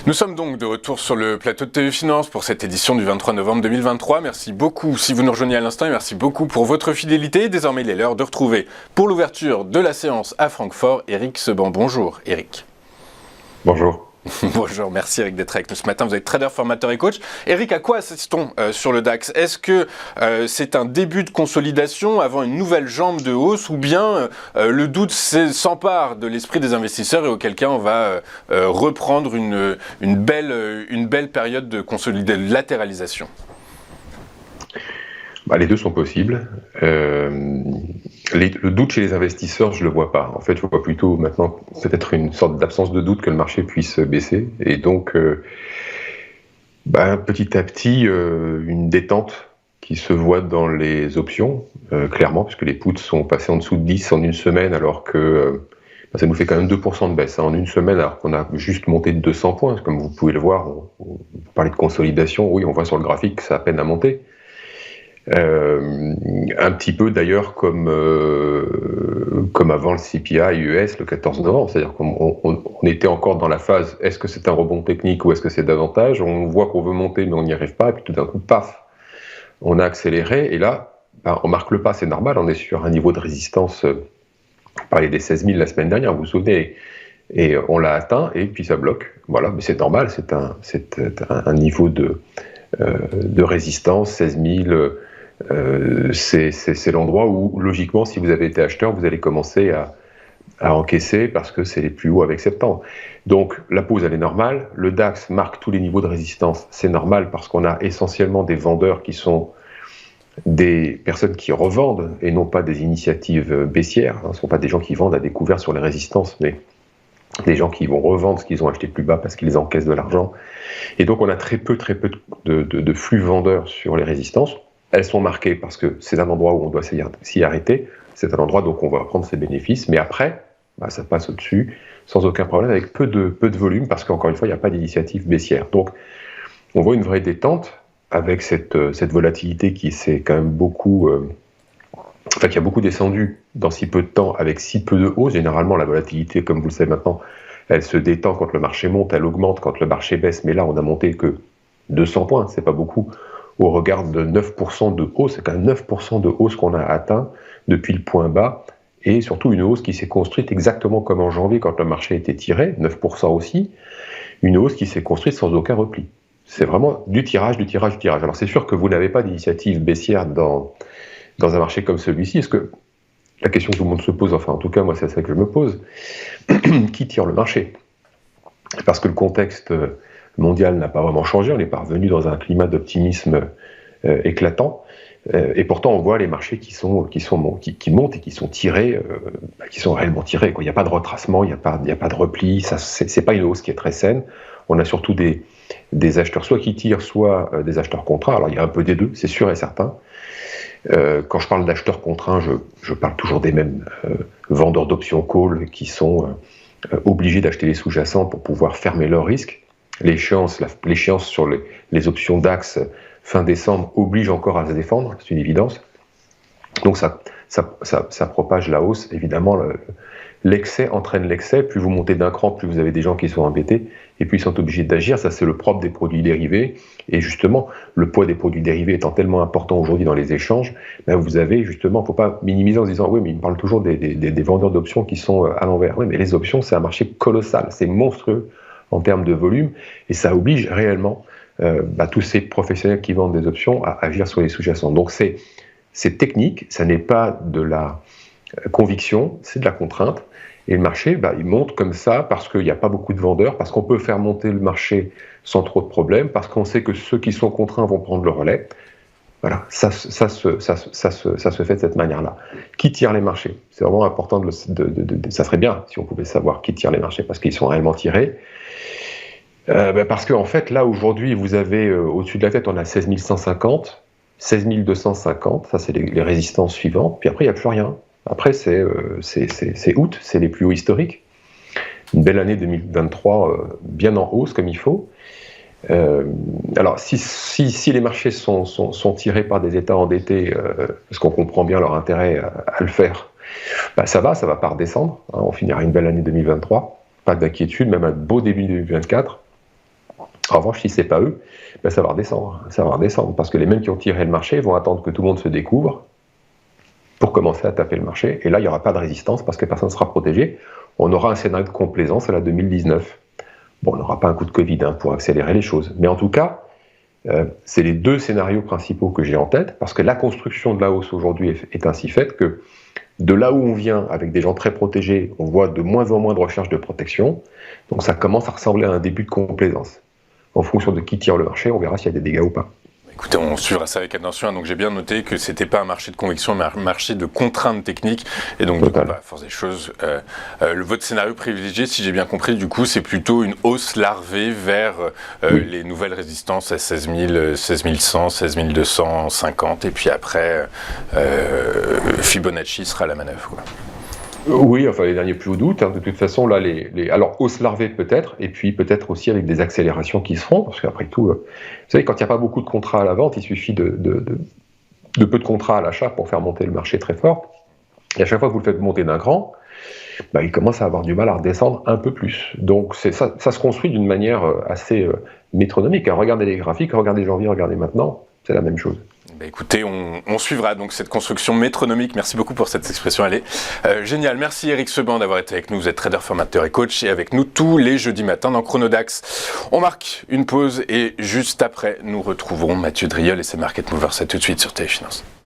Nous sommes donc de retour sur le plateau de TV Finance pour cette édition du 23 novembre 2023. Merci beaucoup si vous nous rejoignez à l'instant et merci beaucoup pour votre fidélité. Désormais, il est l'heure de retrouver pour l'ouverture de la séance à Francfort, Eric Seban. Bonjour Eric. Bonjour. Bonjour, merci Eric d'être avec nous ce matin. Vous êtes trader, formateur et coach. Eric, à quoi assiste-t-on sur le DAX? Est-ce que c'est un début de consolidation avant une nouvelle jambe de hausse ou bien le doute s'empare de l'esprit des investisseurs et auquel cas on va reprendre une belle période de latéralisation? Les deux sont possibles. Le doute chez les investisseurs, je ne le vois pas. En fait, je vois plutôt maintenant peut-être une sorte d'absence de doute que le marché puisse baisser. Et donc, petit à petit, une détente qui se voit dans les options, clairement, puisque les puts sont passés en dessous de 10 en une semaine, alors que ça nous fait quand même 2% de baisse en une semaine, alors qu'on a juste monté de 200 points. Comme vous pouvez le voir, on parlait de consolidation, oui, on voit sur le graphique que ça a peine à monter. Un petit peu d'ailleurs comme avant le CPI US le 14 novembre, c'est-à-dire qu'on était encore dans la phase est-ce que c'est un rebond technique ou est-ce que c'est davantage, on voit qu'on veut monter mais on n'y arrive pas, et puis tout d'un coup, paf, on a accéléré, et là, on marque le pas, c'est normal, on est sur un niveau de résistance, on parlait des 16 000 la semaine dernière, vous vous souvenez, et on l'a atteint, et puis ça bloque, voilà, mais c'est normal, c'est un niveau de résistance, 16 000, c'est l'endroit où, logiquement, si vous avez été acheteur, vous allez commencer à encaisser parce que c'est les plus hauts avec septembre. Donc, la pause, elle est normale. Le DAX marque tous les niveaux de résistance. C'est normal parce qu'on a essentiellement des vendeurs qui sont des personnes qui revendent et non pas des initiatives baissières. Ce ne sont pas des gens qui vendent à découvert sur les résistances, mais des gens qui vont revendre ce qu'ils ont acheté plus bas parce qu'ils encaissent de l'argent. Et donc, on a très peu de flux vendeurs sur les résistances. Elles sont marquées parce que c'est un endroit où on doit s'y arrêter, c'est un endroit donc on va prendre ses bénéfices, mais après, ça passe au-dessus sans aucun problème, avec peu de volume, parce qu'encore une fois, il n'y a pas d'initiative baissière. Donc, on voit une vraie détente avec cette volatilité qui s'est quand même beaucoup... qui a beaucoup descendu dans si peu de temps, avec si peu de hausse. Généralement, la volatilité, comme vous le savez maintenant, elle se détend quand le marché monte, elle augmente quand le marché baisse, mais là, on a monté que 200 points, c'est pas beaucoup. Au regard de 9% de hausse, c'est quand même 9% de hausse qu'on a atteint depuis le point bas, et surtout une hausse qui s'est construite exactement comme en janvier quand le marché était tiré, 9% aussi, une hausse qui s'est construite sans aucun repli. C'est vraiment du tirage. Alors c'est sûr que vous n'avez pas d'initiative baissière dans un marché comme celui-ci. Est-ce que la question que tout le monde se pose, enfin en tout cas moi c'est celle que je me pose, qui tire le marché? Parce que le contexte mondial n'a pas vraiment changé, on est parvenu dans un climat d'optimisme éclatant, et pourtant on voit les marchés qui montent et qui sont tirés, qui sont réellement tirés, quoi. Il n'y a pas de retracement, il n'y a pas de repli, c'est pas une hausse qui est très saine. On a surtout des acheteurs soit qui tirent, soit des acheteurs contraints. Alors il y a un peu des deux, c'est sûr et certain. Quand je parle d'acheteurs contraints, je parle toujours des mêmes vendeurs d'options call qui sont obligés d'acheter les sous-jacents pour pouvoir fermer leur risque. L'échéance sur les options DAX fin décembre oblige encore à se défendre, c'est une évidence. Donc ça propage la hausse, évidemment. L'excès entraîne l'excès, plus vous montez d'un cran, plus vous avez des gens qui sont embêtés, et puis ils sont obligés d'agir. Ça, c'est le propre des produits dérivés. Et justement, le poids des produits dérivés étant tellement important aujourd'hui dans les échanges, vous avez justement, il ne faut pas minimiser en se disant « oui, mais ils me parlent toujours des vendeurs d'options qui sont à l'envers ». Oui, mais les options, c'est un marché colossal, c'est monstrueux en termes de volume, et ça oblige réellement tous ces professionnels qui vendent des options à agir sur les sous-jacents. Donc c'est technique, ça n'est pas de la conviction, c'est de la contrainte, et le marché, il monte comme ça parce qu'il n'y a pas beaucoup de vendeurs, parce qu'on peut faire monter le marché sans trop de problèmes, parce qu'on sait que ceux qui sont contraints vont prendre le relais. Voilà, ça se fait de cette manière-là. Qui tire les marchés? C'est vraiment important, ça serait bien si on pouvait savoir qui tire les marchés, parce qu'ils sont réellement tirés. Parce qu'en fait, là, aujourd'hui, vous avez, au-dessus de la tête, on a 16 150, 16 250, ça c'est les résistances suivantes, puis après, il n'y a plus rien. Après, c'est août, c'est les plus hauts historiques. Une belle année 2023, bien en hausse comme il faut. Alors, si les marchés sont tirés par des États endettés, parce qu'on comprend bien leur intérêt à le faire, ça va pas redescendre. On finira une belle année 2023. Pas d'inquiétude, même un beau début 2024. En revanche, si c'est pas eux, ben ça va redescendre. Ça va redescendre parce que les mêmes qui ont tiré le marché vont attendre que tout le monde se découvre pour commencer à taper le marché. Et là, il n'y aura pas de résistance parce que personne ne sera protégé. On aura un scénario de complaisance à la 2019. Bon, on n'aura pas un coup de Covid pour accélérer les choses. Mais en tout cas, c'est les deux scénarios principaux que j'ai en tête parce que la construction de la hausse aujourd'hui est ainsi faite que de là où on vient, avec des gens très protégés, on voit de moins en moins de recherche de protection. Donc ça commence à ressembler à un début de complaisance. En fonction de qui tire le marché, on verra s'il y a des dégâts ou pas. Écoutez, on suivra ça avec attention. Donc j'ai bien noté que c'était pas un marché de conviction, mais un marché de contraintes techniques. Et donc, à force des choses, votre scénario privilégié, si j'ai bien compris, du coup, c'est plutôt une hausse larvée vers les nouvelles résistances à 16 000, 16 100, 16 250. Et puis après, Fibonacci sera la manœuvre, quoi. Oui, enfin les derniers plus au doute. De toute façon, là, alors hausse larvée peut-être, et puis peut-être aussi avec des accélérations qui se feront, parce qu'après tout, vous savez, quand il n'y a pas beaucoup de contrats à la vente, il suffit de peu de contrats à l'achat pour faire monter le marché très fort. Et à chaque fois que vous le faites monter d'un cran, bah, il commence à avoir du mal à redescendre un peu plus. Donc ça se construit d'une manière assez métronomique. Regardez les graphiques, regardez janvier, regardez maintenant, c'est la même chose. Bah écoutez, on suivra donc cette construction métronomique. Merci beaucoup pour cette expression, elle est géniale. Merci Eric Seban d'avoir été avec nous. Vous êtes trader, formateur et coach et avec nous tous les jeudis matins dans Chronodax. On marque une pause et juste après, nous retrouverons Mathieu Driol et ses Market Movers. À tout de suite sur Téléfinance.